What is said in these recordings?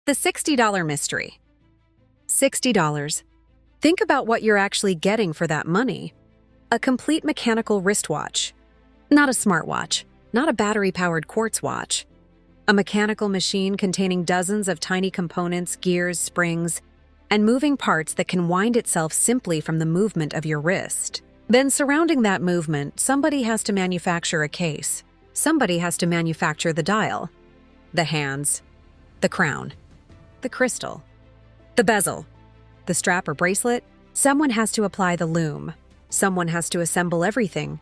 The $60 mystery. $60. Think about what you're actually getting for that money. A complete mechanical wristwatch. Not a smartwatch, not a battery-powered quartz watch. A mechanical machine containing dozens of tiny components, gears, springs, and moving parts that can wind itself simply from the movement of your wrist. Then surrounding that movement, somebody has to manufacture a case. Somebody has to manufacture the dial, the hands, the crown, the crystal, the bezel, the strap or bracelet. Someone has to apply the lume. Someone has to assemble everything.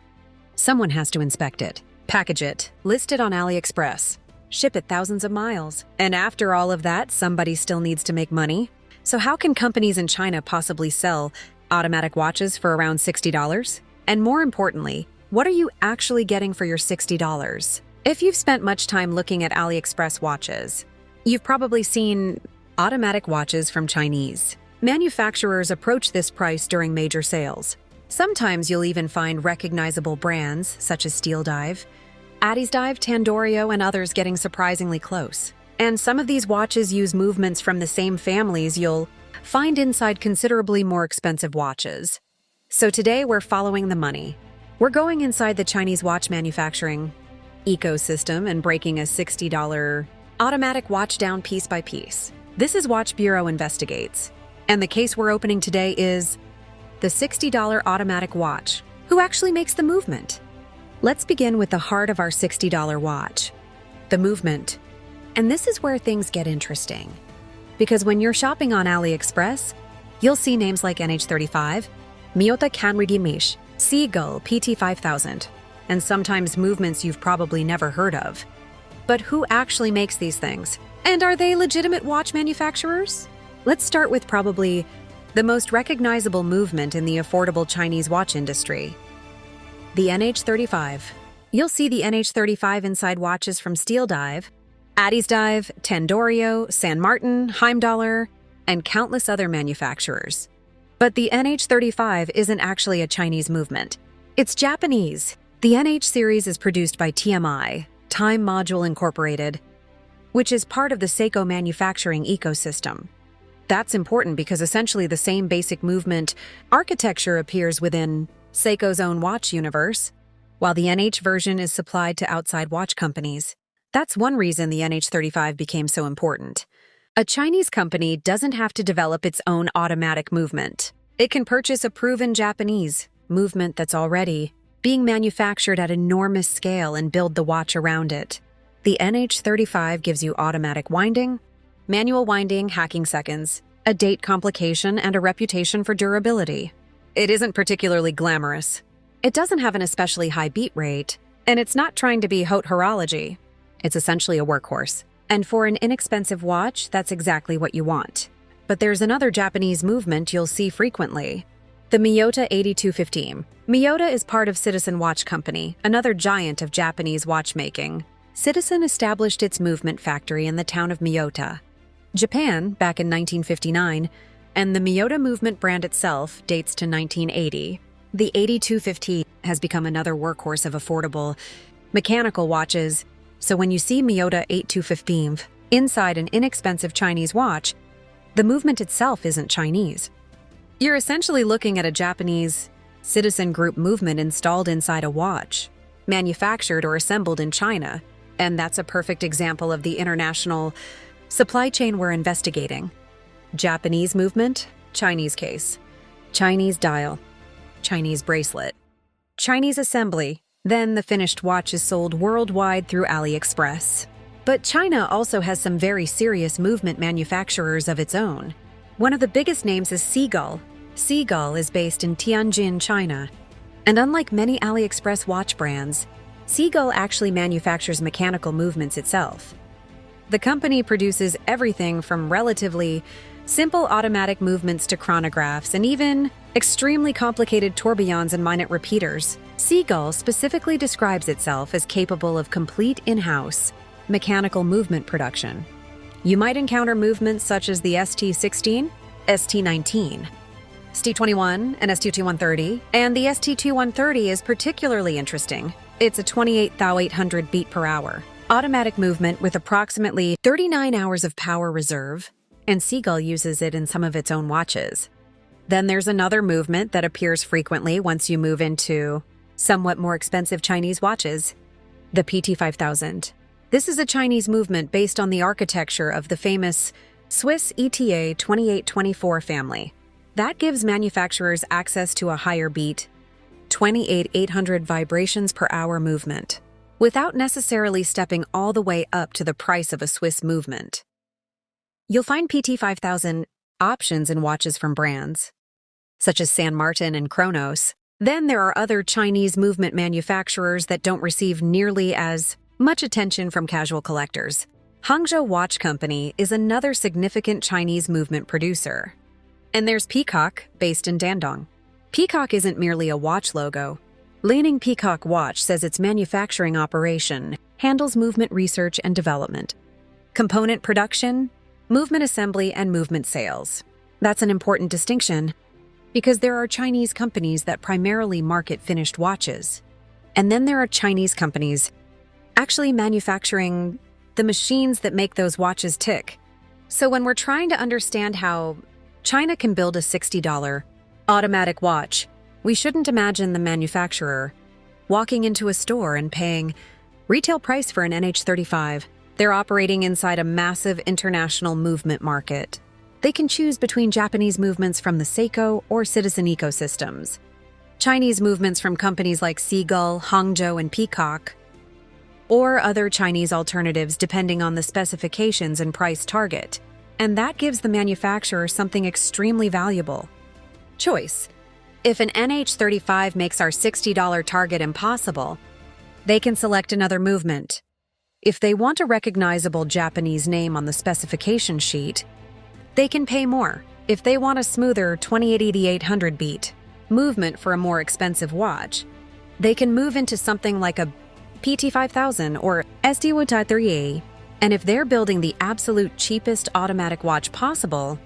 Someone has to inspect it, package it, list it on AliExpress, ship it thousands of miles. And after all of that, somebody still needs to make money. So how can companies in China possibly sell automatic watches for around $60? And more importantly, what are you actually getting for your $60? If you've spent much time looking at AliExpress watches, you've probably seen automatic watches from Chinese. Manufacturers approach this price during major sales. Sometimes you'll even find recognizable brands such as Steel Dive, Addis Dive, Tandorio, and others getting surprisingly close. And some of these watches use movements from the same families you'll find inside considerably more expensive watches. So today we're following the money. We're going inside the Chinese watch manufacturing ecosystem and breaking a $60 automatic watch down piece by piece. This is Watch Bureau Investigates, and the case we're opening today is the $60 automatic watch. Who actually makes the movement? Let's begin with the heart of our $60 watch, the movement. And this is where things get interesting. Because when you're shopping on AliExpress, you'll see names like NH35, Miyota Kanrigi Mish, Seagull PT5000, and sometimes movements you've probably never heard of. But who actually makes these things? And are they legitimate watch manufacturers? Let's start with probably the most recognizable movement in the affordable Chinese watch industry, the NH35. You'll see the NH35 inside watches from Steel Dive, Addis Dive, Tandorio, San Martin, Heimdallr, and countless other manufacturers. But the NH35 isn't actually a Chinese movement. It's Japanese. The NH series is produced by TMI, Time Module Incorporated, which is part of the Seiko manufacturing ecosystem. That's important because essentially the same basic movement architecture appears within Seiko's own watch universe, while the NH version is supplied to outside watch companies. That's one reason the NH35 became so important. A Chinese company doesn't have to develop its own automatic movement. It can purchase a proven Japanese movement that's already being manufactured at enormous scale and build the watch around it. The NH35 gives you automatic winding, manual winding, hacking seconds, a date complication, and a reputation for durability. It isn't particularly glamorous. It doesn't have an especially high beat rate, and it's not trying to be haute horology. It's essentially a workhorse. And for an inexpensive watch, that's exactly what you want. But there's another Japanese movement you'll see frequently, the Miyota 8215. Miyota is part of Citizen Watch Company, another giant of Japanese watchmaking. Citizen established its movement factory in the town of Miyota, Japan, back in 1959, and the Miyota movement brand itself dates to 1980. The 8215 has become another workhorse of affordable mechanical watches, so when you see Miyota 8215 inside an inexpensive Chinese watch, the movement itself isn't Chinese. You're essentially looking at a Japanese Citizen Group movement installed inside a watch, manufactured or assembled in China, and that's a perfect example of the international supply chain we're investigating. Japanese movement, Chinese case, Chinese dial, Chinese bracelet, Chinese assembly, then the finished watch is sold worldwide through AliExpress. But China also has some very serious movement manufacturers of its own. One of the biggest names is Seagull. Seagull is based in Tianjin, China. And unlike many AliExpress watch brands, Seagull actually manufactures mechanical movements itself. The company produces everything from relatively simple automatic movements to chronographs and even extremely complicated tourbillons and minute repeaters. Seagull specifically describes itself as capable of complete in-house mechanical movement production. You might encounter movements such as the ST16, ST19, ST21, and ST2130, and the ST2130 is particularly interesting. It's a 28,800 beat per hour. automatic movement with approximately 39 hours of power reserve, and Seagull uses it in some of its own watches. Then there's another movement that appears frequently once you move into somewhat more expensive Chinese watches, the PT5000. This is a Chinese movement based on the architecture of the famous Swiss ETA 2824 family. That gives manufacturers access to a higher beat, 28,800 vibrations per hour movement, without necessarily stepping all the way up to the price of a Swiss movement. You'll find PT5000 options in watches from brands such as San Martin and Chronos. Then there are other Chinese movement manufacturers that don't receive nearly as much attention from casual collectors. Hangzhou Watch Company is another significant Chinese movement producer. And there's Peacock, based in Dandong. Peacock isn't merely a watch logo. Liaoning Peacock Watch says its manufacturing operation handles movement research and development, component production, movement assembly, and movement sales. That's an important distinction because there are Chinese companies that primarily market finished watches. And then there are Chinese companies actually manufacturing the machines that make those watches tick. So when we're trying to understand how China can build a $60 automatic watch, we shouldn't imagine the manufacturer walking into a store and paying retail price for an NH35. They're operating inside a massive international movement market. They can choose between Japanese movements from the Seiko or Citizen ecosystems, Chinese movements from companies like Seagull, Hangzhou, and Peacock, or other Chinese alternatives depending on the specifications and price target. And that gives the manufacturer something extremely valuable: choice. If an NH35 makes our $60 target impossible, they can select another movement. If they want a recognizable Japanese name on the specification sheet, they can pay more. If they want a smoother 28,800 beat movement for a more expensive watch, they can move into something like a PT5000 or ST3A. And if they're building the absolute cheapest automatic watch possible,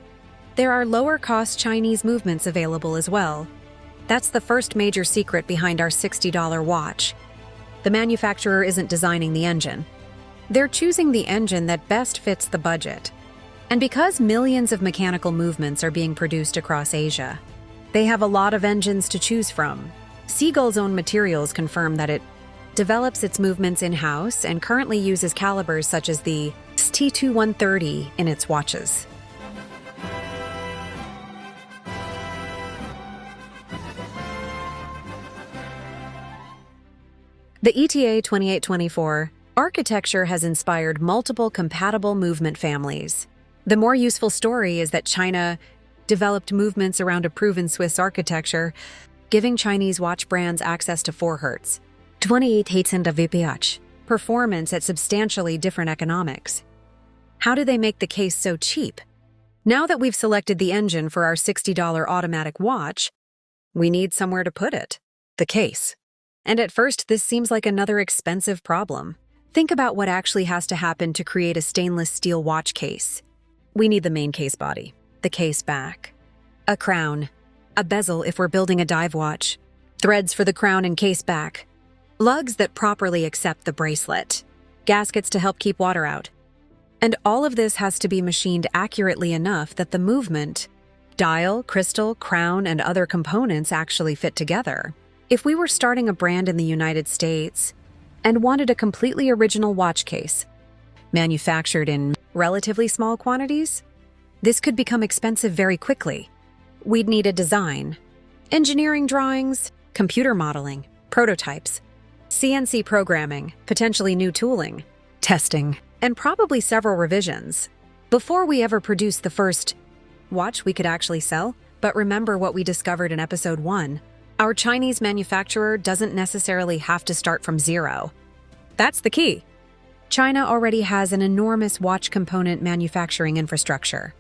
there are lower-cost Chinese movements available as well. That's the first major secret behind our $60 watch. The manufacturer isn't designing the engine. They're choosing the engine that best fits the budget. And because millions of mechanical movements are being produced across Asia, they have a lot of engines to choose from. Seagull's own materials confirm that it develops its movements in-house and currently uses calibers such as the T2130 in its watches. The ETA 2824 architecture has inspired multiple compatible movement families. The more useful story is that China developed movements around a proven Swiss architecture, giving Chinese watch brands access to 4 Hz, 28,000 VPH, performance at substantially different economics. How do they make the case so cheap? Now that we've selected the engine for our $60 automatic watch, we need somewhere to put it: the case. And at first, this seems like another expensive problem. Think about what actually has to happen to create a stainless steel watch case. We need the main case body, the case back, a crown, a bezel if we're building a dive watch, threads for the crown and case back, lugs that properly accept the bracelet, gaskets to help keep water out. And all of this has to be machined accurately enough that the movement, dial, crystal, crown, and other components actually fit together. If we were starting a brand in the United States and wanted a completely original watch case, manufactured in relatively small quantities, this could become expensive very quickly. We'd need a design, engineering drawings, computer modeling, prototypes, CNC programming, potentially new tooling, testing, and probably several revisions before we ever produce the first watch we could actually sell. But remember what we discovered in episode 1. Our Chinese manufacturer doesn't necessarily have to start from zero. That's the key. China already has an enormous watch component manufacturing infrastructure.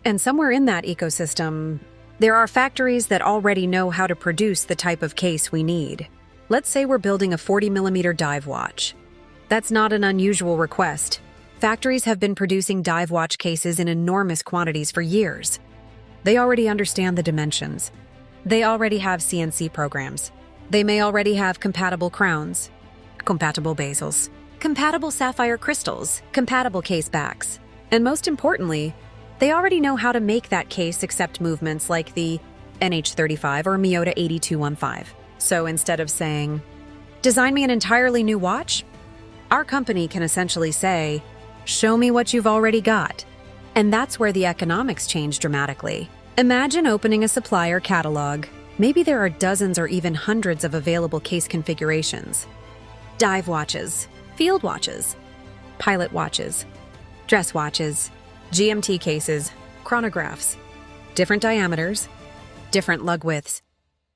And somewhere in that ecosystem, there are factories that already know how to produce the type of case we need. Let's say we're building a 40mm dive watch. That's not an unusual request. Factories have been producing dive watch cases in enormous quantities for years. They already understand the dimensions. They already have CNC programs. They may already have compatible crowns, compatible bezels, compatible sapphire crystals, compatible case backs, and most importantly, they already know how to make that case accept movements like the NH35 or Miyota 8215. So instead of saying, "Design me an entirely new watch," our company can essentially say, "Show me what you've already got." And that's where the economics change dramatically. Imagine opening a supplier catalog. Maybe there are dozens or even hundreds of available case configurations. Dive watches, field watches, pilot watches, dress watches, GMT cases, chronographs, different diameters, different lug widths,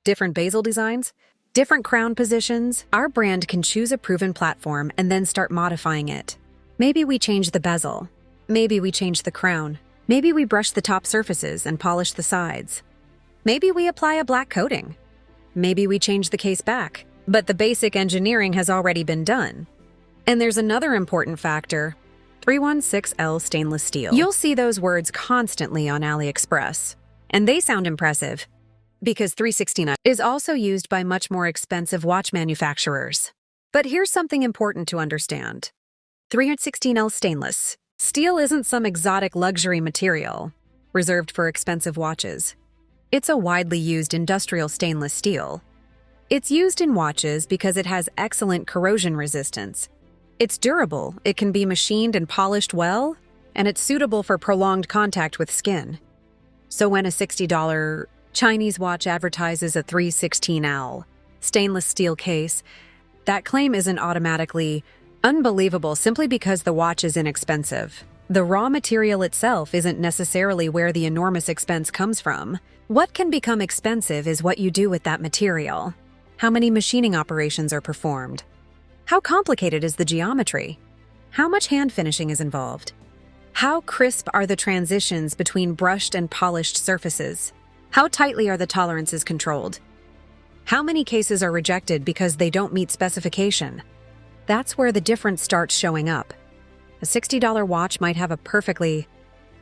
different bezel designs, different crown positions. Our brand can choose a proven platform and then start modifying it. Maybe we change the bezel. Maybe we change the crown. Maybe we brush the top surfaces and polish the sides. Maybe we apply a black coating. Maybe we change the case back. But the basic engineering has already been done. And there's another important factor: 316L stainless steel. You'll see those words constantly on AliExpress. And they sound impressive, because 316L is also used by much more expensive watch manufacturers. But here's something important to understand. 316L stainless steel isn't some exotic luxury material reserved for expensive watches. It's a widely used industrial stainless steel. It's used in watches because it has excellent corrosion resistance. It's durable, it can be machined and polished well, and it's suitable for prolonged contact with skin. So when a $60 Chinese watch advertises a 316L stainless steel case, that claim isn't automatically unbelievable simply because the watch is inexpensive. The raw material itself isn't necessarily where the enormous expense comes from. What can become expensive is what you do with that material. How many machining operations are performed? How complicated is the geometry? How much hand finishing is involved? How crisp are the transitions between brushed and polished surfaces? How tightly are the tolerances controlled? How many cases are rejected because they don't meet specification? That's where the difference starts showing up. A $60 watch might have a perfectly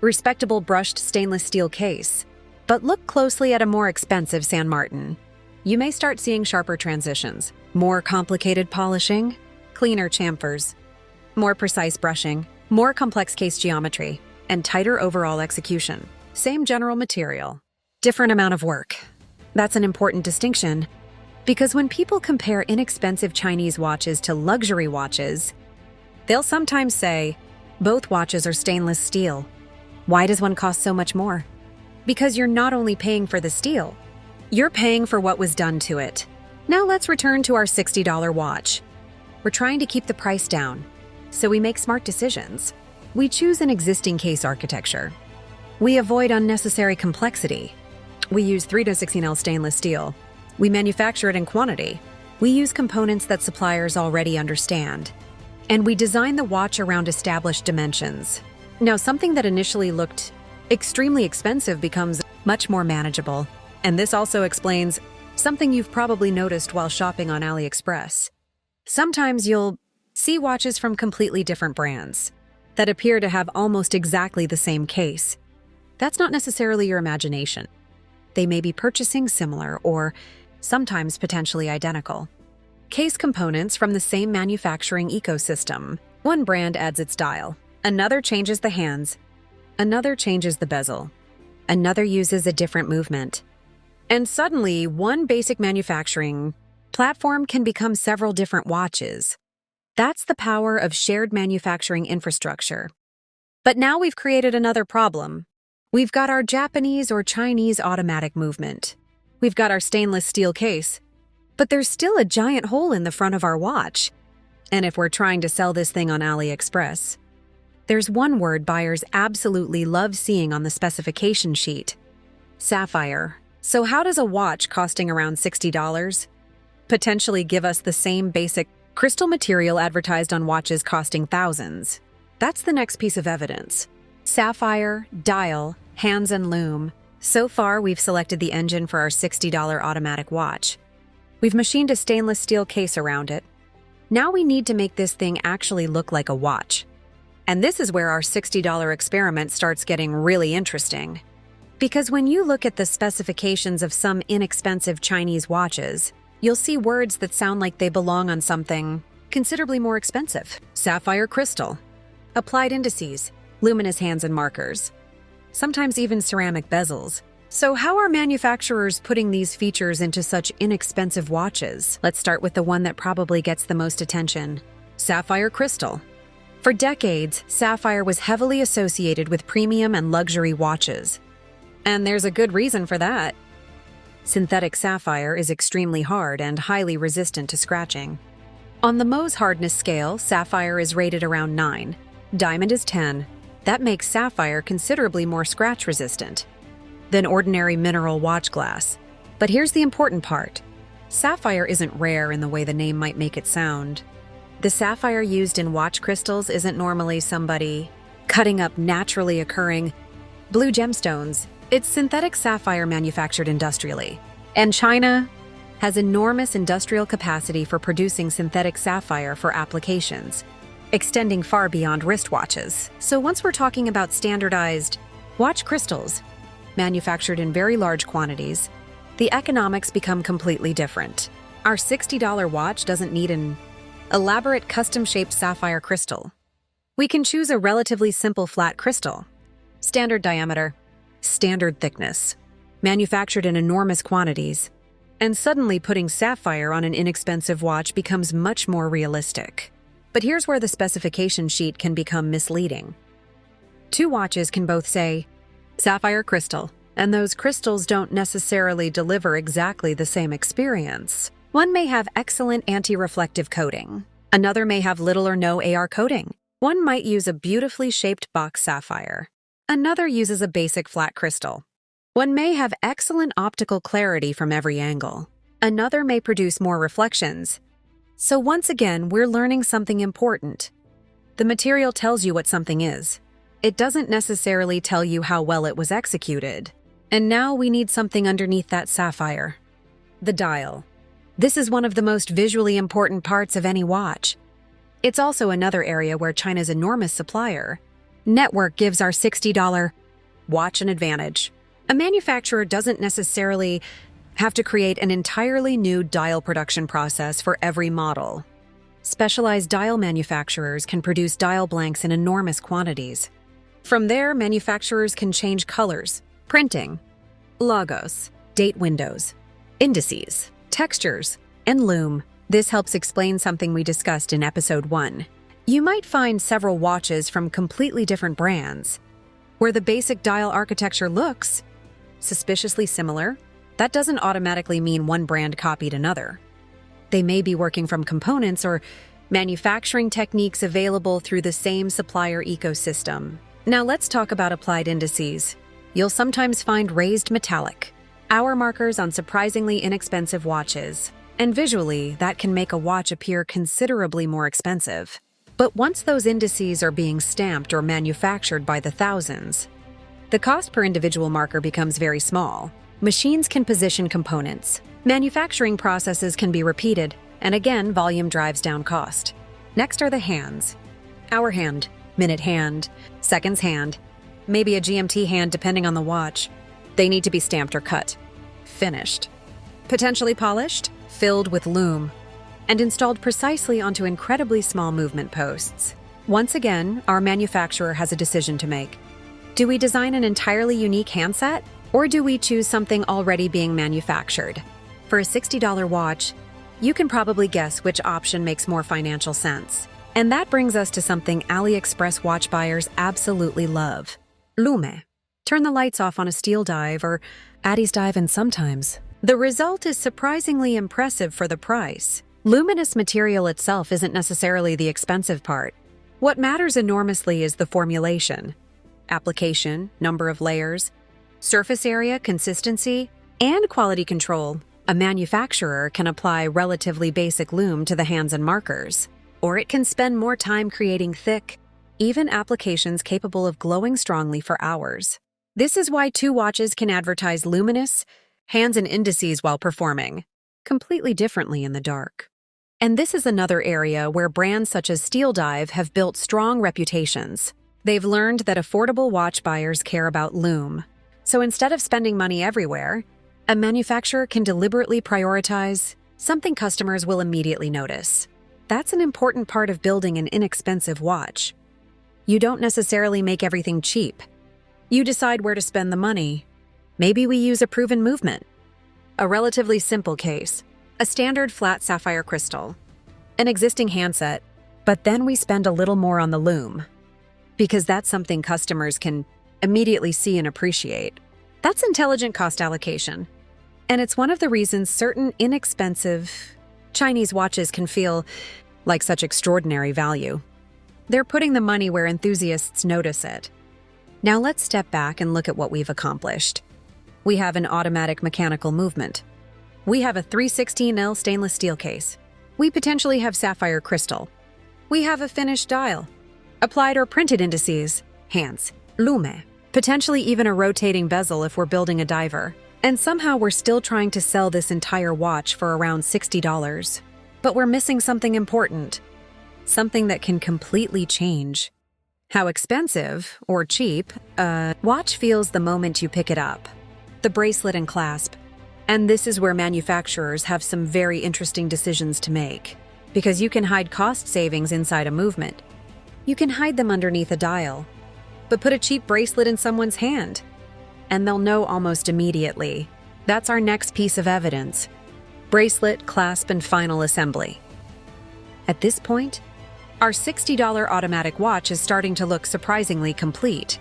respectable brushed stainless steel case, but look closely at a more expensive San Martin. You may start seeing sharper transitions, more complicated polishing, cleaner chamfers, more precise brushing, more complex case geometry, and tighter overall execution. Same general material, different amount of work. That's an important distinction, because when people compare inexpensive Chinese watches to luxury watches, they'll sometimes say, both watches are stainless steel. Why does one cost so much more? Because you're not only paying for the steel, you're paying for what was done to it. Now let's return to our $60 watch. We're trying to keep the price down, so we make smart decisions. We choose an existing case architecture. We avoid unnecessary complexity. We use 316L stainless steel. We manufacture it in quantity. We use components that suppliers already understand. And we design the watch around established dimensions. Now, something that initially looked extremely expensive becomes much more manageable. And this also explains something you've probably noticed while shopping on AliExpress. Sometimes you'll see watches from completely different brands that appear to have almost exactly the same case. That's not necessarily your imagination. They may be purchasing similar or sometimes potentially identical case components from the same manufacturing ecosystem. One brand adds its dial, another changes the hands, another changes the bezel, another uses a different movement. And suddenly, one basic manufacturing platform can become several different watches. That's the power of shared manufacturing infrastructure. But now we've created another problem. We've got our Japanese or Chinese automatic movement. We've got our stainless steel case. But there's still a giant hole in the front of our watch. And if we're trying to sell this thing on AliExpress, there's one word buyers absolutely love seeing on the specification sheet: sapphire. So how does a watch costing around $60 potentially give us the same basic crystal material advertised on watches costing thousands? That's the next piece of evidence. Sapphire, dial, hands, and lume. So far, we've selected the engine for our $60 automatic watch. We've machined a stainless steel case around it. Now we need to make this thing actually look like a watch. And this is where our $60 experiment starts getting really interesting. Because when you look at the specifications of some inexpensive Chinese watches, you'll see words that sound like they belong on something considerably more expensive. Sapphire crystal, applied indices, luminous hands and markers, sometimes even ceramic bezels. So how are manufacturers putting these features into such inexpensive watches? Let's start with the one that probably gets the most attention: sapphire crystal. For decades, sapphire was heavily associated with premium and luxury watches. And there's a good reason for that. Synthetic sapphire is extremely hard and highly resistant to scratching. On the Mohs hardness scale, sapphire is rated around 9. Diamond is 10. That makes sapphire considerably more scratch-resistant than ordinary mineral watch glass. But here's the important part. Sapphire isn't rare in the way the name might make it sound. The sapphire used in watch crystals isn't normally somebody cutting up naturally occurring blue gemstones. It's synthetic sapphire manufactured industrially. And China has enormous industrial capacity for producing synthetic sapphire for applications, extending far beyond wristwatches. So once we're talking about standardized watch crystals, manufactured in very large quantities, the economics become completely different. Our $60 watch doesn't need an elaborate custom-shaped sapphire crystal. We can choose a relatively simple flat crystal, standard diameter, standard thickness, manufactured in enormous quantities, and suddenly putting sapphire on an inexpensive watch becomes much more realistic. But here's where the specification sheet can become misleading. Two watches can both say sapphire crystal, and those crystals don't necessarily deliver exactly the same experience. One may have excellent anti-reflective coating. Another may have little or no AR coating. One might use a beautifully shaped box sapphire. Another uses a basic flat crystal. One may have excellent optical clarity from every angle. Another may produce more reflections. So once again, we're learning something important. The material tells you what something is. It doesn't necessarily tell you how well it was executed. And now we need something underneath that sapphire: the dial. This is one of the most visually important parts of any watch. It's also another area where China's enormous supplier network gives our $60 watch an advantage. A manufacturer doesn't necessarily have to create an entirely new dial production process for every model. Specialized dial manufacturers can produce dial blanks in enormous quantities. From there, manufacturers can change colors, printing, logos, date windows, indices, textures, and lume. This helps explain something we discussed in episode 1. You might find several watches from completely different brands, where the basic dial architecture looks suspiciously similar. That doesn't automatically mean one brand copied another. They may be working from components or manufacturing techniques available through the same supplier ecosystem. Now let's talk about applied indices. You'll sometimes find raised metallic hour markers on surprisingly inexpensive watches, and visually, that can make a watch appear considerably more expensive. But once those indices are being stamped or manufactured by the thousands, the cost per individual marker becomes very small. Machines can position components, manufacturing processes can be repeated, and again, volume drives down cost. Next are the hands: hour hand, minute hand, seconds hand, maybe a GMT hand depending on the watch. They need to be stamped or cut, finished, potentially polished, filled with lume, and installed precisely onto incredibly small movement posts. Once again, our manufacturer has a decision to make. Do we design an entirely unique handset, or do we choose something already being manufactured? For a $60 watch, you can probably guess which option makes more financial sense. And that brings us to something AliExpress watch buyers absolutely love: lume. Turn the lights off on a steel dive or Addis dive, and sometimes the result is surprisingly impressive for the price. Luminous material itself isn't necessarily the expensive part. What matters enormously is the formulation, application, number of layers, surface area, consistency, and quality control. A manufacturer can apply relatively basic lume to the hands and markers, or it can spend more time creating thick, even applications capable of glowing strongly for hours. This is why two watches can advertise luminous hands and indices while performing completely differently in the dark. And this is another area where brands such as Steel Dive have built strong reputations. They've learned that affordable watch buyers care about lume. So instead of spending money everywhere, a manufacturer can deliberately prioritize something customers will immediately notice: That's an important part of building an inexpensive watch. You don't necessarily make everything cheap. You decide where to spend the money. Maybe we use a proven movement. A relatively simple case, a standard flat sapphire crystal, an existing handset, but then we spend a little more on the lume, because that's something customers can immediately see and appreciate. That's intelligent cost allocation. And it's one of the reasons certain inexpensive Chinese watches can feel like such extraordinary value. They're putting the money where enthusiasts notice it. Now let's step back and look at what we've accomplished. We have an automatic mechanical movement. We have a 316L stainless steel case. We potentially have sapphire crystal. We have a finished dial, applied or printed indices, hands, lume, potentially even a rotating bezel if we're building a diver. And somehow we're still trying to sell this entire watch for around $60. But we're missing something important. Something that can completely change how expensive or cheap a watch feels the moment you pick it up. The bracelet and clasp. And this is where manufacturers have some very interesting decisions to make. Because you can hide cost savings inside a movement. You can hide them underneath a dial. But put a cheap bracelet in someone's hand, and they'll know almost immediately. That's our next piece of evidence. Bracelet, clasp, and final assembly. At this point, our $60 automatic watch is starting to look surprisingly complete.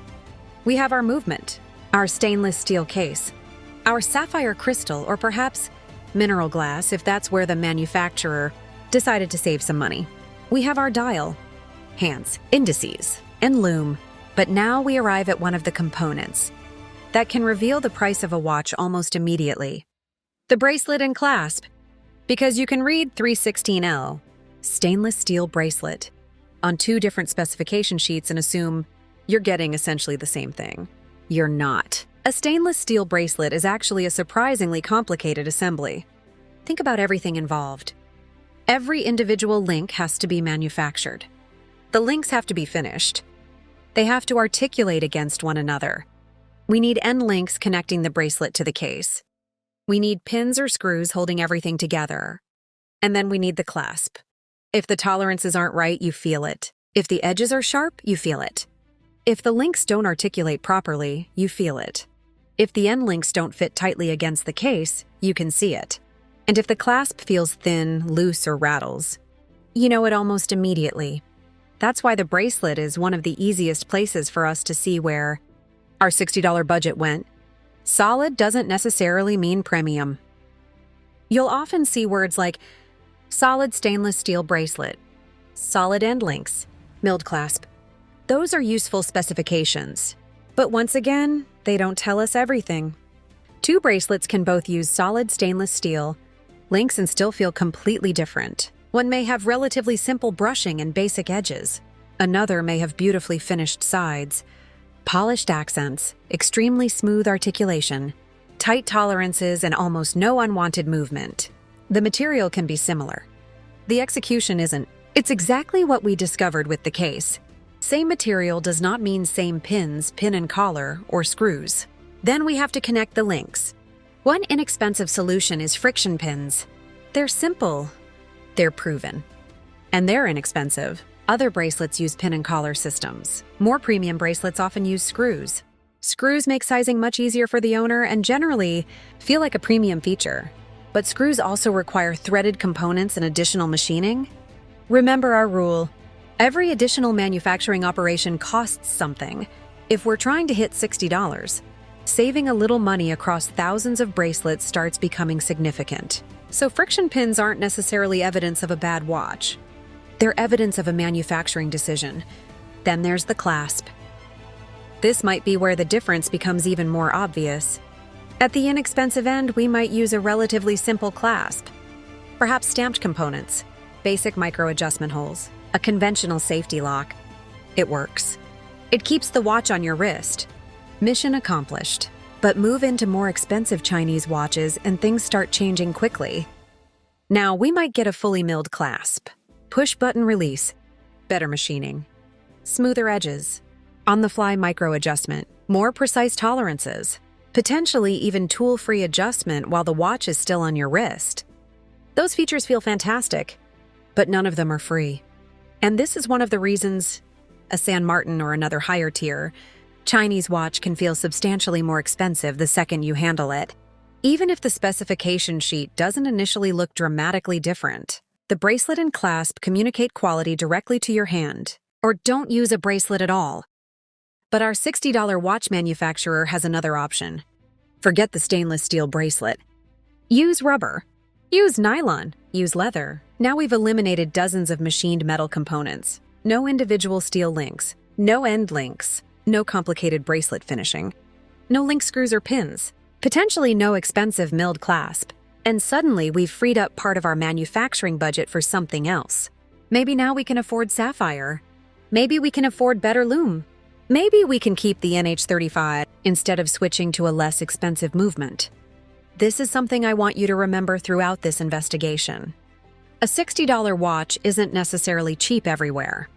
We have our movement, our stainless steel case, our sapphire crystal, or perhaps mineral glass if that's where the manufacturer decided to save some money. We have our dial, hands, indices, and lume. But now we arrive at one of the components that can reveal the price of a watch almost immediately. The bracelet and clasp. Because you can read 316L, stainless steel bracelet, on two different specification sheets and assume you're getting essentially the same thing. You're not. A stainless steel bracelet is actually a surprisingly complicated assembly. Think about everything involved. Every individual link has to be manufactured. The links have to be finished. They have to articulate against one another. We need end links connecting the bracelet to the case. We need pins or screws holding everything together. And then we need the clasp. If the tolerances aren't right, you feel it. If the edges are sharp, you feel it. If the links don't articulate properly, you feel it. If the end links don't fit tightly against the case, you can see it. And if the clasp feels thin, loose, or rattles, you know it almost immediately. That's why the bracelet is one of the easiest places for us to see where our $60 budget went. Solid doesn't necessarily mean premium. You'll often see words like solid stainless steel bracelet, solid end links, milled clasp. Those are useful specifications. But once again, they don't tell us everything. Two bracelets can both use solid stainless steel links and still feel completely different. One may have relatively simple brushing and basic edges. Another may have beautifully finished sides, polished accents, extremely smooth articulation, tight tolerances, and almost no unwanted movement. The material can be similar. The execution isn't. It's exactly what we discovered with the case. Same material does not mean same pins, pin and collar, or screws. Then we have to connect the links. One inexpensive solution is friction pins. They're simple. They're proven. And they're inexpensive. Other bracelets use pin and collar systems. More premium bracelets often use screws. Screws make sizing much easier for the owner and generally feel like a premium feature. But screws also require threaded components and additional machining. Remember our rule. Every additional manufacturing operation costs something. If we're trying to hit $60, saving a little money across thousands of bracelets starts becoming significant. So friction pins aren't necessarily evidence of a bad watch. They're evidence of a manufacturing decision. Then there's the clasp. This might be where the difference becomes even more obvious. At the inexpensive end, we might use a relatively simple clasp. Perhaps stamped components, basic micro-adjustment holes, a conventional safety lock. It works. It keeps the watch on your wrist. Mission accomplished. But move into more expensive Chinese watches and things start changing quickly. Now, we might get a fully milled clasp, push-button release, better machining, smoother edges, on-the-fly micro-adjustment, more precise tolerances, potentially even tool-free adjustment while the watch is still on your wrist. Those features feel fantastic, but none of them are free. And this is one of the reasons a San Martin or another higher tier Chinese watch can feel substantially more expensive the second you handle it. Even if the specification sheet doesn't initially look dramatically different, the bracelet and clasp communicate quality directly to your hand, or don't use a bracelet at all. But our $60 watch manufacturer has another option. Forget the stainless steel bracelet. Use rubber. Use nylon. Use leather. Now we've eliminated dozens of machined metal components. No individual steel links. No end links. No complicated bracelet finishing. No link screws or pins. Potentially no expensive milled clasp. And suddenly we've freed up part of our manufacturing budget for something else. Maybe now we can afford sapphire. Maybe we can afford better lume. Maybe we can keep the NH35 instead of switching to a less expensive movement. This is something I want you to remember throughout this investigation. A $60 watch isn't necessarily cheap everywhere.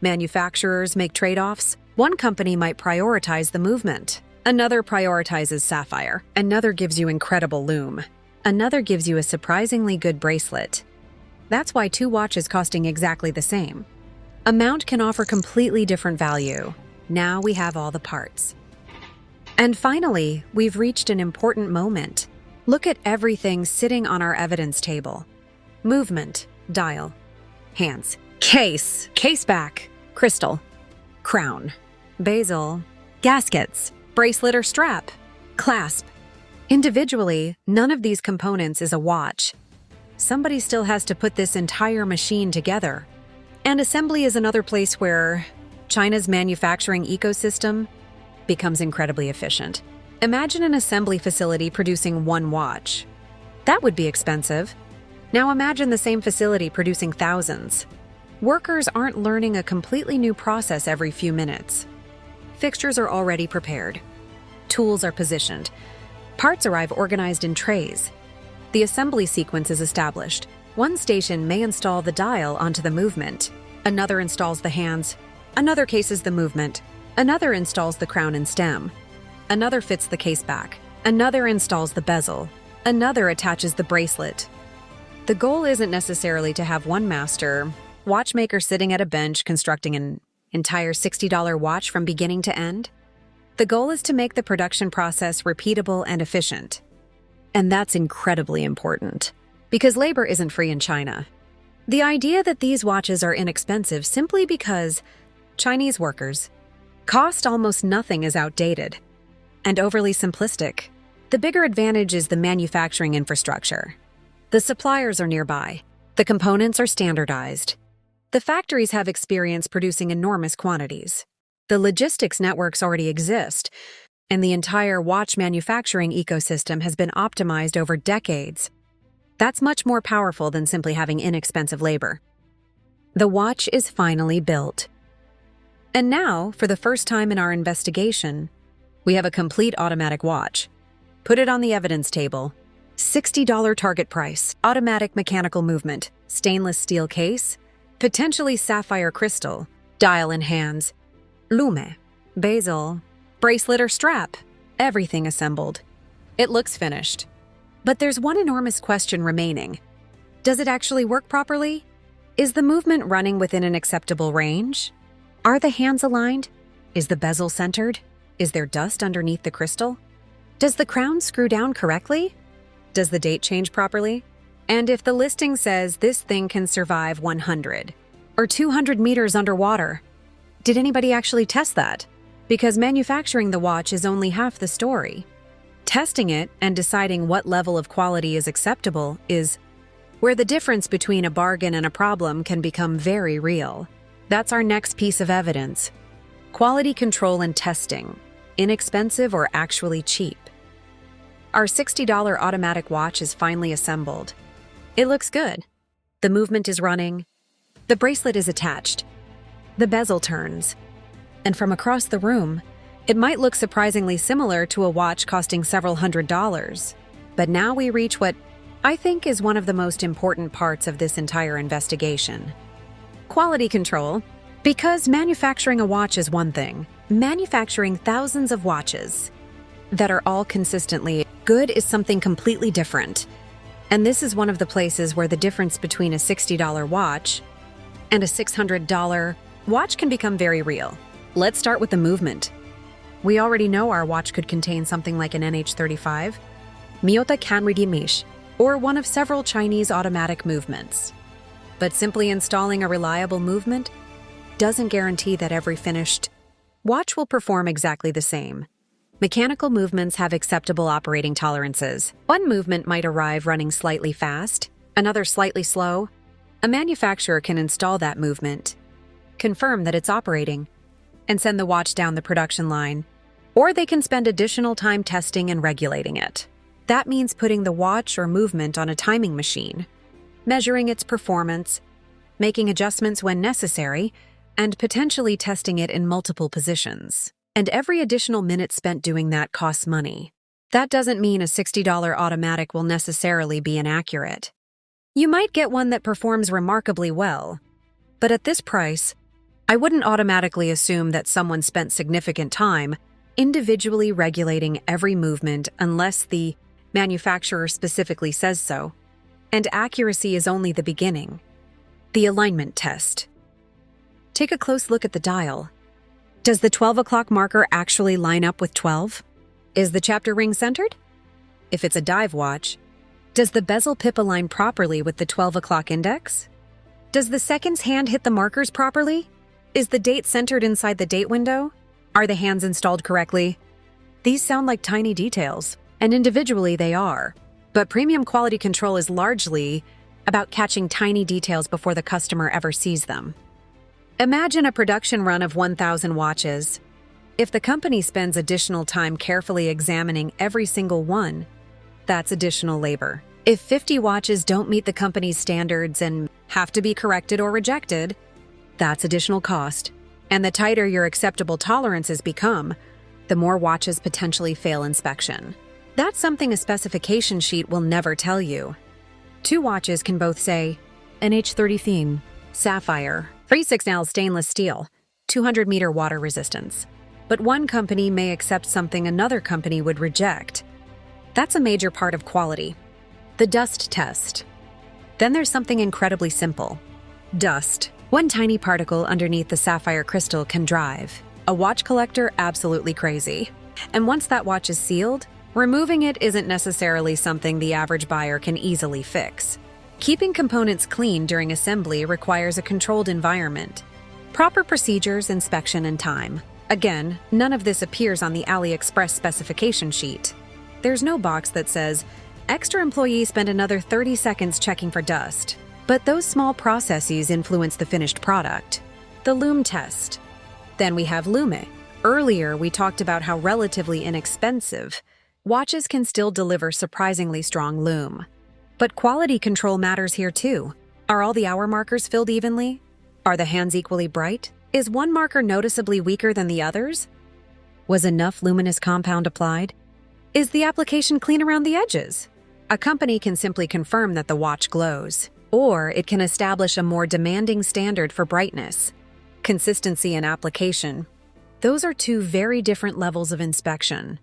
Manufacturers make trade-offs. One company might prioritize the movement. Another prioritizes sapphire. Another gives you incredible lume. Another gives you a surprisingly good bracelet. That's why two watches costing exactly the same. A mount can offer completely different value. Now we have all the parts. And finally, we've reached an important moment. Look at everything sitting on our evidence table. Movement, dial, hands, case back, crystal, crown, bezel, gaskets, bracelet or strap, clasp. Individually, none of these components is a watch. Somebody still has to put this entire machine together. And assembly is another place where China's manufacturing ecosystem becomes incredibly efficient. Imagine an assembly facility producing one watch. That would be expensive. Now imagine the same facility producing thousands. Workers aren't learning a completely new process every few minutes. Fixtures are already prepared. Tools are positioned. Parts arrive organized in trays. The assembly sequence is established. One station may install the dial onto the movement. Another installs the hands. Another cases the movement. Another installs the crown and stem. Another fits the case back. Another installs the bezel. Another attaches the bracelet. The goal isn't necessarily to have one master watchmaker sitting at a bench constructing an entire $60 watch from beginning to end. The goal is to make the production process repeatable and efficient. And that's incredibly important, because labor isn't free in China. The idea that these watches are inexpensive simply because Chinese workers cost almost nothing is outdated and overly simplistic. The bigger advantage is the manufacturing infrastructure. The suppliers are nearby. The components are standardized. The factories have experience producing enormous quantities. The logistics networks already exist, and the entire watch manufacturing ecosystem has been optimized over decades. That's much more powerful than simply having inexpensive labor. The watch is finally built. And now, for the first time in our investigation, we have a complete automatic watch. Put it on the evidence table. $60 target price, automatic mechanical movement, stainless steel case, potentially sapphire crystal, dial in hands, lume, bezel, bracelet or strap, everything assembled. It looks finished. But there's one enormous question remaining. Does it actually work properly? Is the movement running within an acceptable range? Are the hands aligned? Is the bezel centered? Is there dust underneath the crystal? Does the crown screw down correctly? Does the date change properly? And if the listing says this thing can survive 100 or 200 meters underwater, did anybody actually test that? Because manufacturing the watch is only half the story. Testing it and deciding what level of quality is acceptable is where the difference between a bargain and a problem can become very real. That's our next piece of evidence. Quality control and testing, inexpensive or actually cheap. Our $60 automatic watch is finally assembled. It looks good. The movement is running. The bracelet is attached. The bezel turns. And from across the room, it might look surprisingly similar to a watch costing several $100s. But now we reach what I think is one of the most important parts of this entire investigation. Quality control. Because manufacturing a watch is one thing, manufacturing thousands of watches that are all consistently good is something completely different. And this is one of the places where the difference between a $60 watch and a $600 watch can become very real. Let's start with the movement. We already know our watch could contain something like an NH35, Miyota Kanrigi, or one of several Chinese automatic movements. But simply installing a reliable movement doesn't guarantee that every finished watch will perform exactly the same. Mechanical movements have acceptable operating tolerances. One movement might arrive running slightly fast, another slightly slow. A manufacturer can install that movement, confirm that it's operating, and send the watch down the production line. Or they can spend additional time testing and regulating it. That means putting the watch or movement on a timing machine, measuring its performance, making adjustments when necessary, and potentially testing it in multiple positions. And every additional minute spent doing that costs money. That doesn't mean a $60 automatic will necessarily be inaccurate. You might get one that performs remarkably well, but at this price, I wouldn't automatically assume that someone spent significant time individually regulating every movement unless the manufacturer specifically says so. And accuracy is only the beginning. The alignment test. Take a close look at the dial. Does the 12 o'clock marker actually line up with 12? Is the chapter ring centered? If it's a dive watch, does the bezel pip align properly with the 12 o'clock index? Does the seconds hand hit the markers properly? Is the date centered inside the date window? Are the hands installed correctly? These sound like tiny details, and individually they are. But premium quality control is largely about catching tiny details before the customer ever sees them. Imagine a production run of 1,000 watches. If the company spends additional time carefully examining every single one, that's additional labor. If 50 watches don't meet the company's standards and have to be corrected or rejected, that's additional cost. And the tighter your acceptable tolerances become, the more watches potentially fail inspection. That's something a specification sheet will never tell you. 2 watches can both say NH30 theme, sapphire, 36L stainless steel, 200-meter water resistance. But one company may accept something another company would reject. That's a major part of quality. The dust test. Then there's something incredibly simple. Dust. One tiny particle underneath the sapphire crystal can drive a watch collector absolutely crazy. And once that watch is sealed, removing it isn't necessarily something the average buyer can easily fix. Keeping components clean during assembly requires a controlled environment, proper procedures, inspection, and time. Again, none of this appears on the AliExpress specification sheet. There's no box that says, extra employees spend another 30 seconds checking for dust. But those small processes influence the finished product. The lume test. Then we have lume. Earlier, we talked about how relatively inexpensive watches can still deliver surprisingly strong lume. But quality control matters here too. Are all the hour markers filled evenly? Are the hands equally bright? Is one marker noticeably weaker than the others? Was enough luminous compound applied? Is the application clean around the edges? A company can simply confirm that the watch glows, or it can establish a more demanding standard for brightness. Consistency and application. Those are 2 very different levels of inspection.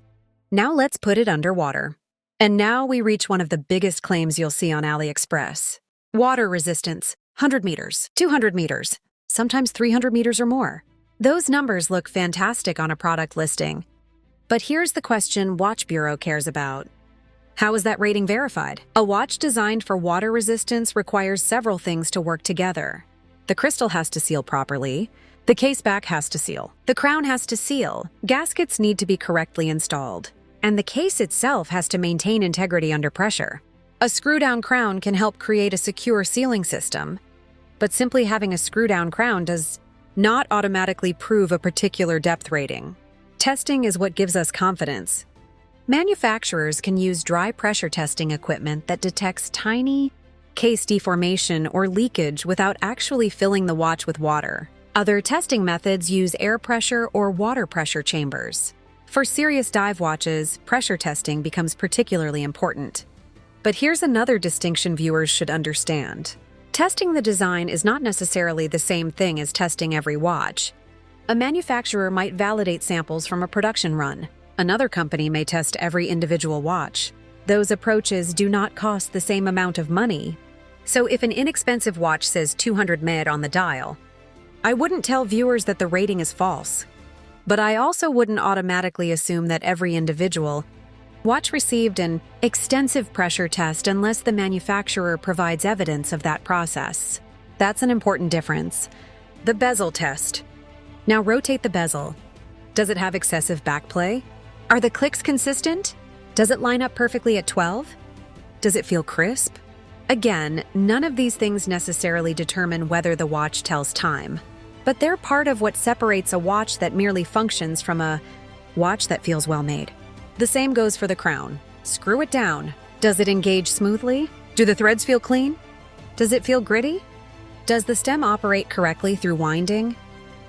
Now let's put it underwater. And now we reach one of the biggest claims you'll see on AliExpress. Water resistance, 100 meters, 200 meters, sometimes 300 meters or more. Those numbers look fantastic on a product listing. But here's the question Watch Bureau cares about. How is that rating verified? A watch designed for water resistance requires several things to work together. The crystal has to seal properly. The case back has to seal. The crown has to seal. Gaskets need to be correctly installed. And the case itself has to maintain integrity under pressure. A screw-down crown can help create a secure sealing system, but simply having a screw-down crown does not automatically prove a particular depth rating. Testing is what gives us confidence. Manufacturers can use dry pressure testing equipment that detects tiny case deformation or leakage without actually filling the watch with water. Other testing methods use air pressure or water pressure chambers. For serious dive watches, pressure testing becomes particularly important. But here's another distinction viewers should understand. Testing the design is not necessarily the same thing as testing every watch. A manufacturer might validate samples from a production run. Another company may test every individual watch. Those approaches do not cost the same amount of money. So if an inexpensive watch says 200 mAh on the dial, I wouldn't tell viewers that the rating is false. But I also wouldn't automatically assume that every individual watch received an extensive pressure test unless the manufacturer provides evidence of that process. That's an important difference. The bezel test. Now rotate the bezel. Does it have excessive backplay? Are the clicks consistent? Does it line up perfectly at 12? Does it feel crisp? Again, none of these things necessarily determine whether the watch tells time. But they're part of what separates a watch that merely functions from a watch that feels well made. The same goes for the crown. Screw it down. Does it engage smoothly? Do the threads feel clean? Does it feel gritty? Does the stem operate correctly through winding,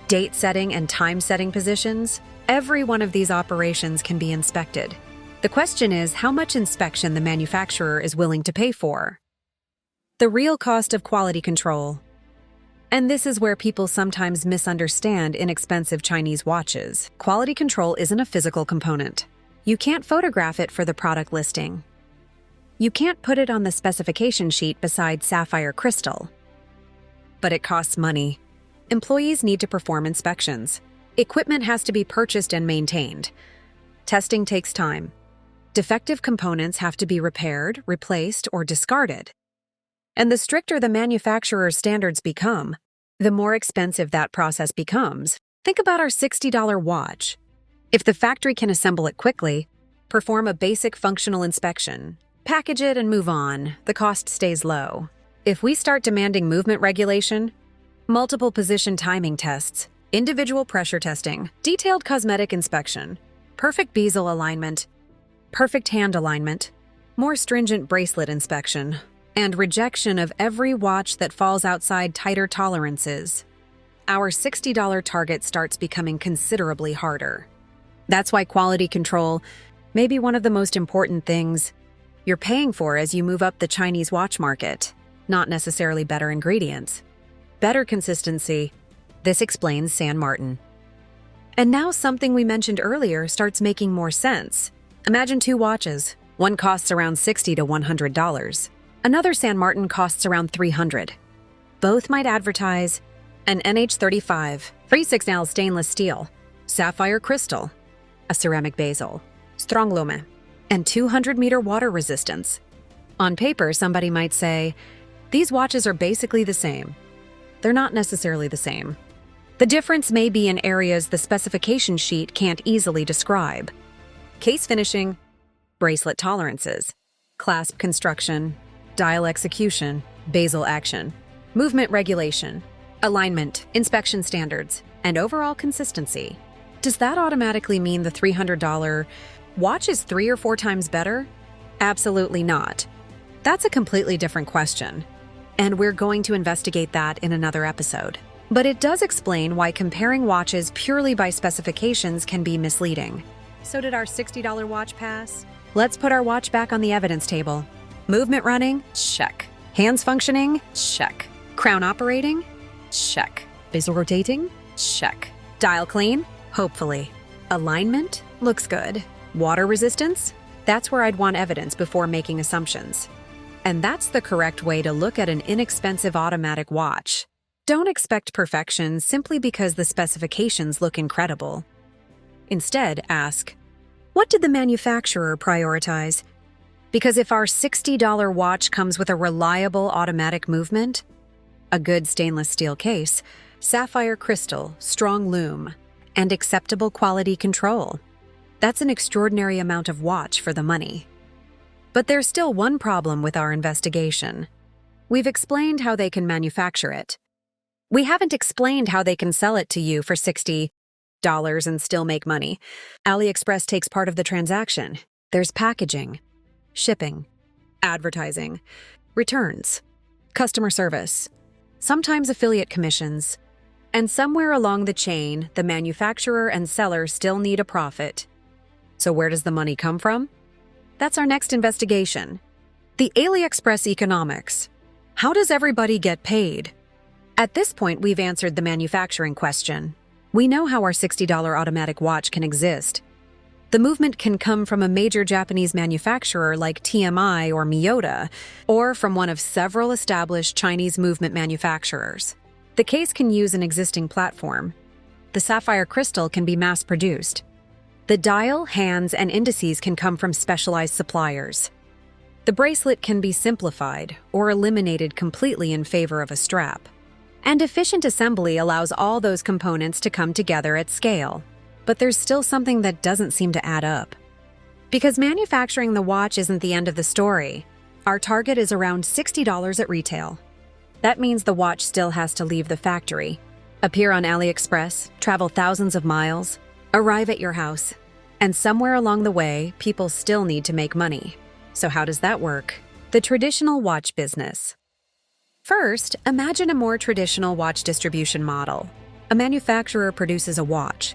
date setting, and time setting positions? Every one of these operations can be inspected. The question is how much inspection the manufacturer is willing to pay for. The real cost of quality control. And this is where people sometimes misunderstand inexpensive Chinese watches. Quality control isn't a physical component. You can't photograph it for the product listing. You can't put it on the specification sheet beside sapphire crystal. But it costs money. Employees need to perform inspections. Equipment has to be purchased and maintained. Testing takes time. Defective components have to be repaired, replaced, or discarded. And the stricter the manufacturer's standards become, the more expensive that process becomes. Think about our $60 watch. If the factory can assemble it quickly, perform a basic functional inspection, package it and move on, the cost stays low. If we start demanding movement regulation, multiple position timing tests, individual pressure testing, detailed cosmetic inspection, perfect bezel alignment, perfect hand alignment, more stringent bracelet inspection, and rejection of every watch that falls outside tighter tolerances, our $60 target starts becoming considerably harder. That's why quality control may be one of the most important things you're paying for as you move up the Chinese watch market, not necessarily better ingredients. Better consistency. This explains San Martin. And now something we mentioned earlier starts making more sense. Imagine two watches. One costs around $60 to $100. Another San Martin costs around $300. Both might advertise an NH35, 36L stainless steel, sapphire crystal, a ceramic bezel, strong lume, and 200-meter water resistance. On paper, somebody might say, these watches are basically the same. They're not necessarily the same. The difference may be in areas the specification sheet can't easily describe. Case finishing, bracelet tolerances, clasp construction, dial execution, bezel action, movement regulation, alignment, inspection standards, and overall consistency. Does that automatically mean the $300 watch is 3 or 4 times better? Absolutely not. That's a completely different question, and we're going to investigate that in another episode. But it does explain why comparing watches purely by specifications can be misleading. So did our $60 watch pass? Let's put our watch back on the evidence table. Movement running? Check. Hands functioning? Check. Crown operating? Check. Bezel rotating? Check. Dial clean? Hopefully. Alignment? Looks good. Water resistance? That's where I'd want evidence before making assumptions. And that's the correct way to look at an inexpensive automatic watch. Don't expect perfection simply because the specifications look incredible. Instead, ask, what did the manufacturer prioritize? Because if our $60 watch comes with a reliable automatic movement, a good stainless steel case, sapphire crystal, strong lume, and acceptable quality control, that's an extraordinary amount of watch for the money. But there's still one problem with our investigation. We've explained how they can manufacture it. We haven't explained how they can sell it to you for $60 and still make money. AliExpress takes part of the transaction. There's packaging, shipping, advertising, returns, customer service, sometimes affiliate commissions. And somewhere along the chain, the manufacturer and seller still need a profit. So where does the money come from? That's our next investigation. The AliExpress economics. How does everybody get paid? At this point, we've answered the manufacturing question. We know how our $60 automatic watch can exist. The movement can come from a major Japanese manufacturer like TMI or Miyota, or from one of several established Chinese movement manufacturers. The case can use an existing platform. The sapphire crystal can be mass-produced. The dial, hands, and indices can come from specialized suppliers. The bracelet can be simplified or eliminated completely in favor of a strap. And efficient assembly allows all those components to come together at scale. But there's still something that doesn't seem to add up. Because manufacturing the watch isn't the end of the story. Our target is around $60 at retail. That means the watch still has to leave the factory, appear on AliExpress, travel thousands of miles, arrive at your house, and somewhere along the way, people still need to make money. So how does that work? The traditional watch business. First, imagine a more traditional watch distribution model. A manufacturer produces a watch.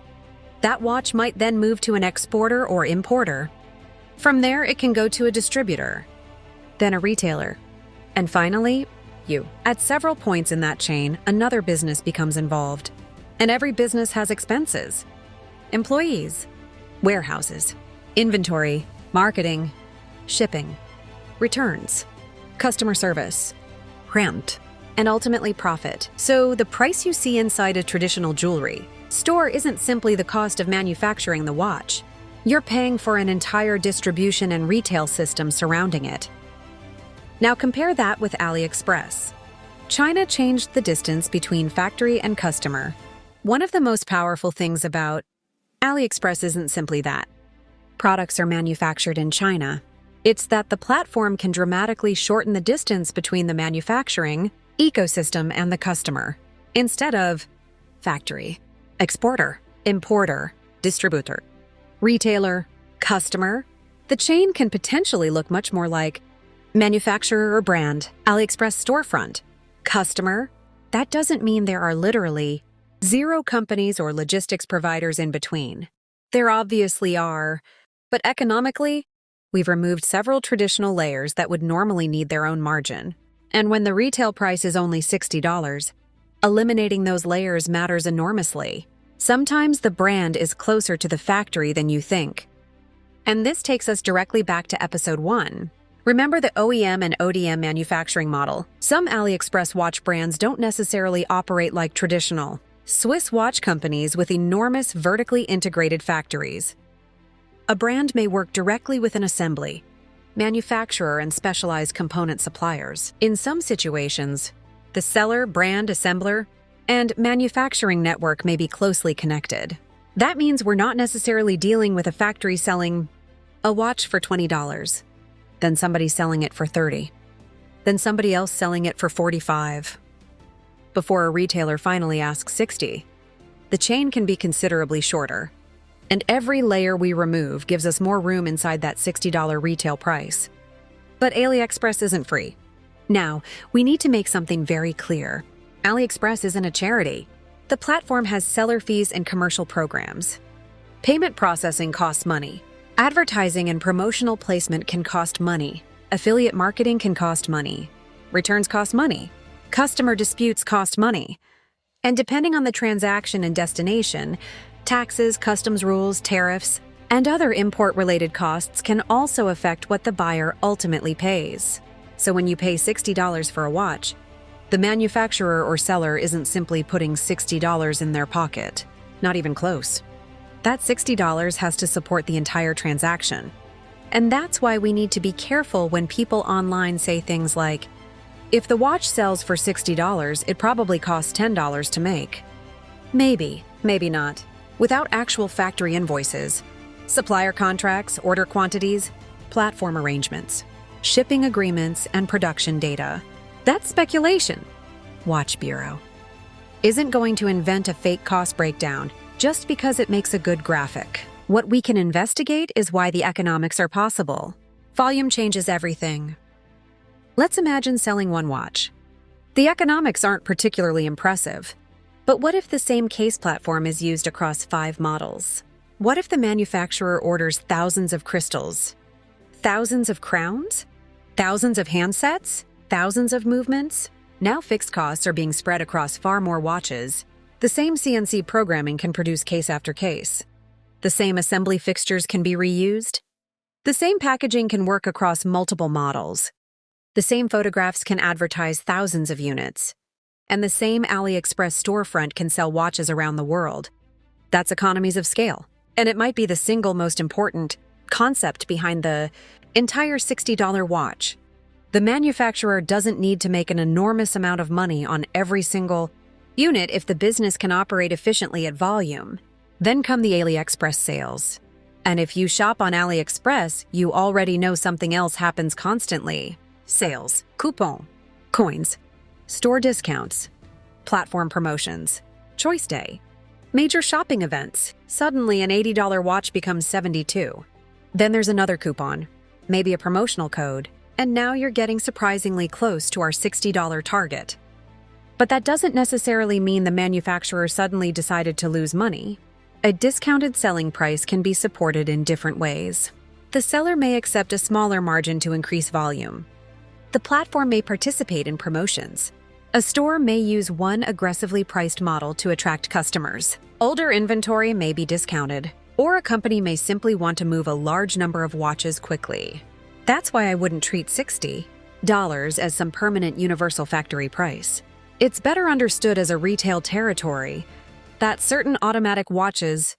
That watch might then move to an exporter or importer. From there, it can go to a distributor, then a retailer, and finally, you. At several points in that chain, another business becomes involved. And every business has expenses. Employees, warehouses, inventory, marketing, shipping, returns, customer service, rent, and ultimately profit. So the price you see inside a traditional jewelry store isn't simply the cost of manufacturing the watch. You're paying for an entire distribution and retail system surrounding it. Now compare that with AliExpress. China changed the distance between factory and customer. One of the most powerful things about AliExpress isn't simply that products are manufactured in China. It's that the platform can dramatically shorten the distance between the manufacturing ecosystem and the customer. Instead of factory, exporter, importer, distributor, retailer, customer, the chain can potentially look much more like manufacturer or brand, AliExpress storefront, customer. That doesn't mean there are literally zero companies or logistics providers in between. There obviously are, but economically, we've removed several traditional layers that would normally need their own margin. And when the retail price is only $60, eliminating those layers matters enormously. Sometimes the brand is closer to the factory than you think. And this takes us directly back to episode 1. Remember the OEM and ODM manufacturing model. Some AliExpress watch brands don't necessarily operate like traditional Swiss watch companies with enormous vertically integrated factories. A brand may work directly with an assembly, manufacturer, and specialized component suppliers. In some situations, the seller, brand, assembler, and manufacturing network may be closely connected. That means we're not necessarily dealing with a factory selling a watch for $20, then somebody selling it for $30, then somebody else selling it for $45, before a retailer finally asks $60. The chain can be considerably shorter, and every layer we remove gives us more room inside that $60 retail price. But AliExpress isn't free. Now, we need to make something very clear. AliExpress isn't a charity. The platform has seller fees and commercial programs. Payment processing costs money. Advertising and promotional placement can cost money. Affiliate marketing can cost money. Returns cost money. Customer disputes cost money. And depending on the transaction and destination, taxes, customs rules, tariffs, and other import-related costs can also affect what the buyer ultimately pays. So when you pay $60 for a watch, the manufacturer or seller isn't simply putting $60 in their pocket. Not even close. That $60 has to support the entire transaction. And that's why we need to be careful when people online say things like, if the watch sells for $60, it probably costs $10 to make. Maybe, maybe not. Without actual factory invoices, supplier contracts, order quantities, platform arrangements, shipping agreements, and production data. That's speculation. Watch Bureau isn't going to invent a fake cost breakdown just because it makes a good graphic. What we can investigate is why the economics are possible. Volume changes everything. Let's imagine selling one watch. The economics aren't particularly impressive. But what if the same case platform is used across 5 models? What if the manufacturer orders thousands of crystals? Thousands of crowns? Thousands of handsets? Thousands of movements? Now fixed costs are being spread across far more watches. The same CNC programming can produce case after case. The same assembly fixtures can be reused. The same packaging can work across multiple models. The same photographs can advertise thousands of units. And the same AliExpress storefront can sell watches around the world. That's economies of scale. And it might be the single most important concept behind the entire $60 watch. The manufacturer doesn't need to make an enormous amount of money on every single unit if the business can operate efficiently at volume. Then come the AliExpress sales. And if you shop on AliExpress, you already know something else happens constantly. Sales, coupon, coins, store discounts, platform promotions, choice day, major shopping events. Suddenly an $80 watch becomes $72. Then there's another coupon, maybe a promotional code, and now you're getting surprisingly close to our $60 target. But that doesn't necessarily mean the manufacturer suddenly decided to lose money. A discounted selling price can be supported in different ways. The seller may accept a smaller margin to increase volume. The platform may participate in promotions. A store may use one aggressively priced model to attract customers. Older inventory may be discounted, or a company may simply want to move a large number of watches quickly. That's why I wouldn't treat $60 as some permanent universal factory price. It's better understood as a retail territory that certain automatic watches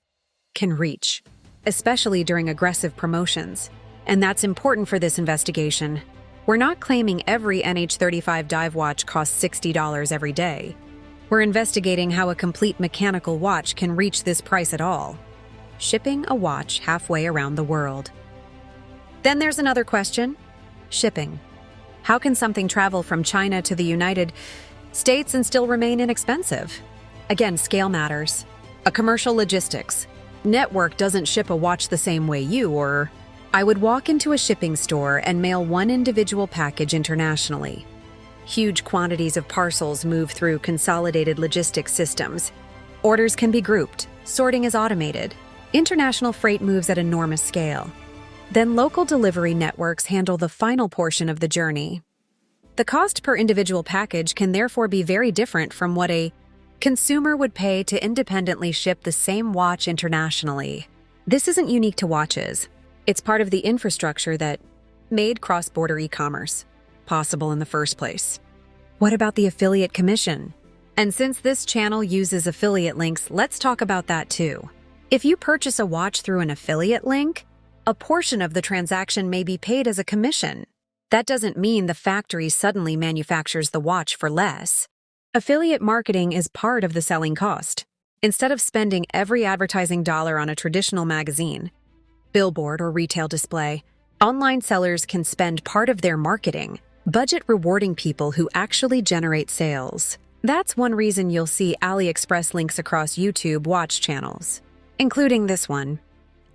can reach, especially during aggressive promotions. And that's important for this investigation. We're not claiming every NH35 dive watch costs $60 every day. We're investigating how a complete mechanical watch can reach this price at all. Shipping a watch halfway around the world. Then there's another question. Shipping. How can something travel from China to the United States and still remain inexpensive? Again, scale matters. A commercial logistics network doesn't ship a watch the same way you or I would walk into a shipping store and mail one individual package internationally. Huge quantities of parcels move through consolidated logistics systems. Orders can be grouped. Sorting is automated. International freight moves at enormous scale. Then local delivery networks handle the final portion of the journey. The cost per individual package can therefore be very different from what a consumer would pay to independently ship the same watch internationally. This isn't unique to watches. It's part of the infrastructure that made cross-border e-commerce possible in the first place. What about the affiliate commission? And since this channel uses affiliate links, let's talk about that too. If you purchase a watch through an affiliate link, a portion of the transaction may be paid as a commission. That doesn't mean the factory suddenly manufactures the watch for less. Affiliate marketing is part of the selling cost. Instead of spending every advertising dollar on a traditional magazine, billboard, or retail display, online sellers can spend part of their marketing budget rewarding people who actually generate sales. That's one reason you'll see AliExpress links across YouTube watch channels, including this one.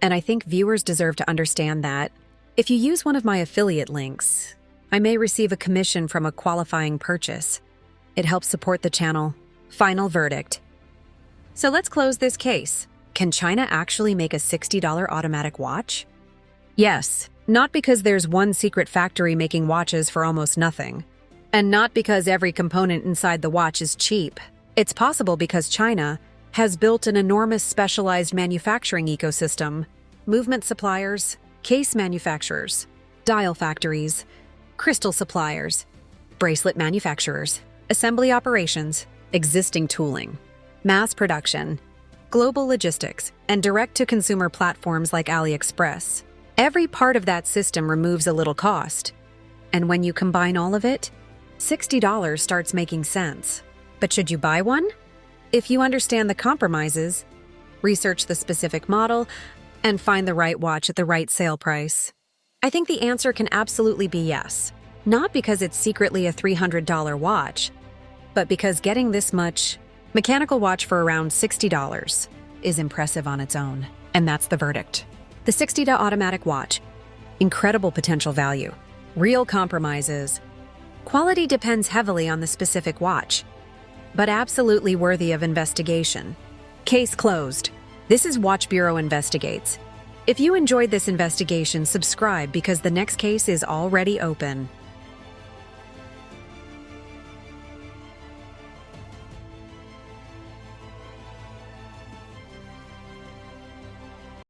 And I think viewers deserve to understand that if you use one of my affiliate links, I may receive a commission from a qualifying purchase. It helps support the channel. Final verdict. So let's close this case. Can China actually make a $60 automatic watch? Yes, not because there's one secret factory making watches for almost nothing, and not because every component inside the watch is cheap. It's possible because China has built an enormous specialized manufacturing ecosystem, movement suppliers, case manufacturers, dial factories, crystal suppliers, bracelet manufacturers, assembly operations, existing tooling, mass production, global logistics, and direct-to-consumer platforms like AliExpress. Every part of that system removes a little cost. And when you combine all of it, $60 starts making sense. But should you buy one? If you understand the compromises, research the specific model, and find the right watch at the right sale price. I think the answer can absolutely be yes. Not because it's secretly a $300 watch, but because getting this much mechanical watch for around $60 is impressive on its own. And that's the verdict. The $60 automatic watch. Incredible potential value. Real compromises. Quality depends heavily on the specific watch, but absolutely worthy of investigation. Case closed. This is Watch Bureau Investigates. If you enjoyed this investigation, subscribe because the next case is already open.